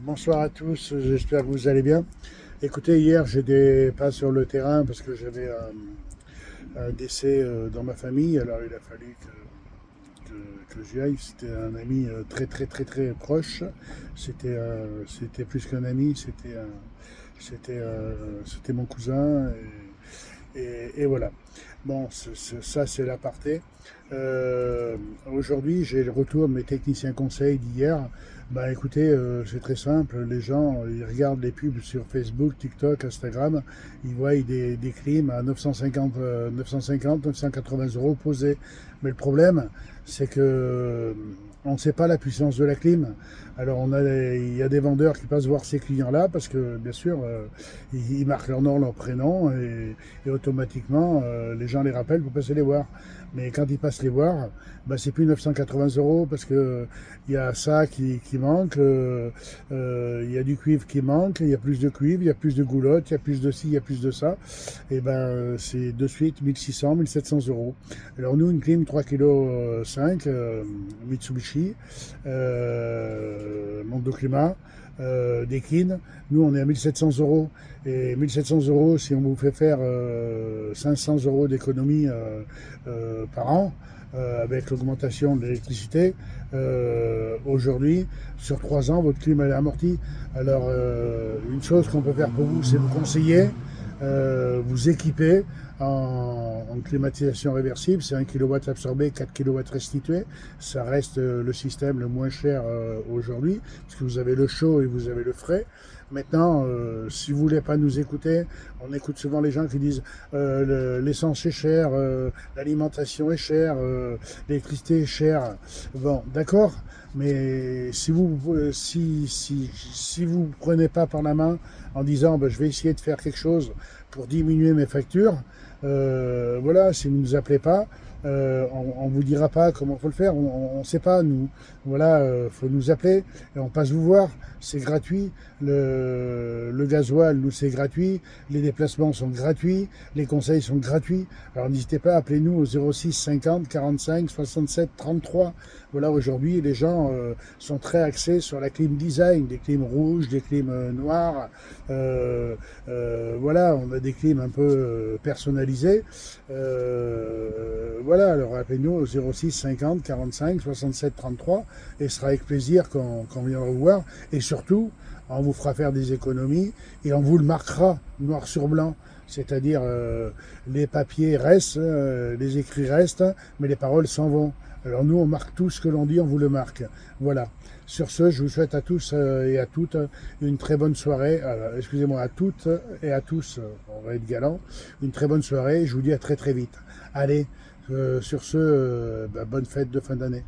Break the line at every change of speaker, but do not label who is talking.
Bonsoir à tous, j'espère que vous allez bien. Écoutez, hier j'étais pas sur le terrain parce que j'avais un décès dans ma famille, alors il a fallu que j'y aille. C'était un ami très très très très proche, c'était plus qu'un ami, c'était mon cousin et voilà. Bon, ça c'est l'aparté. Aujourd'hui, j'ai le retour de mes techniciens conseils d'hier. Bah écoutez, c'est très simple. Les gens, ils regardent les pubs sur Facebook, TikTok, Instagram. Ils voient des clims à 980 euros posés. Mais le problème, c'est que on ne sait pas la puissance de la clim. Alors il y a des vendeurs qui passent voir ces clients-là parce que bien sûr, ils marquent leur nom, leur prénom et automatiquement les gens les rappellent pour passer les voir. Mais quand ils passent les voir, bah, c'est plus 980 euros parce que il y a ça qui manque, il y a du cuivre qui manque, il y a plus de cuivre, il y a plus de goulotte, il y a plus de ci, il y a plus de ça. Et ben c'est de suite 1600, 1700 euros. Alors nous, une clim 3,5 kg, Mitsubishi, Mondo Climat, Dekin, nous on est à 1700 euros. Et 1700 euros, si on vous fait faire 500 euros d'économie par an, avec l'augmentation de l'électricité, aujourd'hui, sur 3 ans, votre clim elle est amortie. Alors, une chose qu'on peut faire pour vous, c'est vous conseiller, vous équiper en climatisation réversible. C'est 1 kW absorbé, 4 kW restitué. Ça reste le système le moins cher aujourd'hui, parce que vous avez le chaud et vous avez le frais. Maintenant, si vous voulez pas nous écouter, on écoute souvent les gens qui disent l'essence est chère, l'alimentation est chère, l'électricité est chère. Bon, d'accord, mais si vous prenez pas par la main en disant je vais essayer de faire quelque chose pour diminuer mes factures, voilà, si vous ne nous appelez pas, on vous dira pas comment faut le faire, on sait pas nous. Voilà, faut nous appeler et on passe vous voir, c'est gratuit. Le gasoil, nous c'est gratuit, les déplacements sont gratuits, les conseils sont gratuits. Alors n'hésitez pas, appelez-nous au 06 50 45 67 33. Voilà, aujourd'hui les gens sont très axés sur la clim design, des clims rouges, des clims noires. Voilà, on a des clims un peu personnalisés. Voilà, alors appelez-nous au 06 50 45 67 33 et ce sera avec plaisir qu'on viendra vous voir. Et surtout, on vous fera faire des économies et on vous le marquera noir sur blanc. C'est-à-dire, les papiers restent, les écrits restent, mais les paroles s'en vont. Alors nous, on marque tout ce que l'on dit, on vous le marque. Voilà. Sur ce, je vous souhaite à tous et à toutes une très bonne soirée. Excusez-moi, à toutes et à tous, on va être galant. Une très bonne soirée. Je vous dis à très très vite. Allez, sur ce, bonne fête de fin d'année.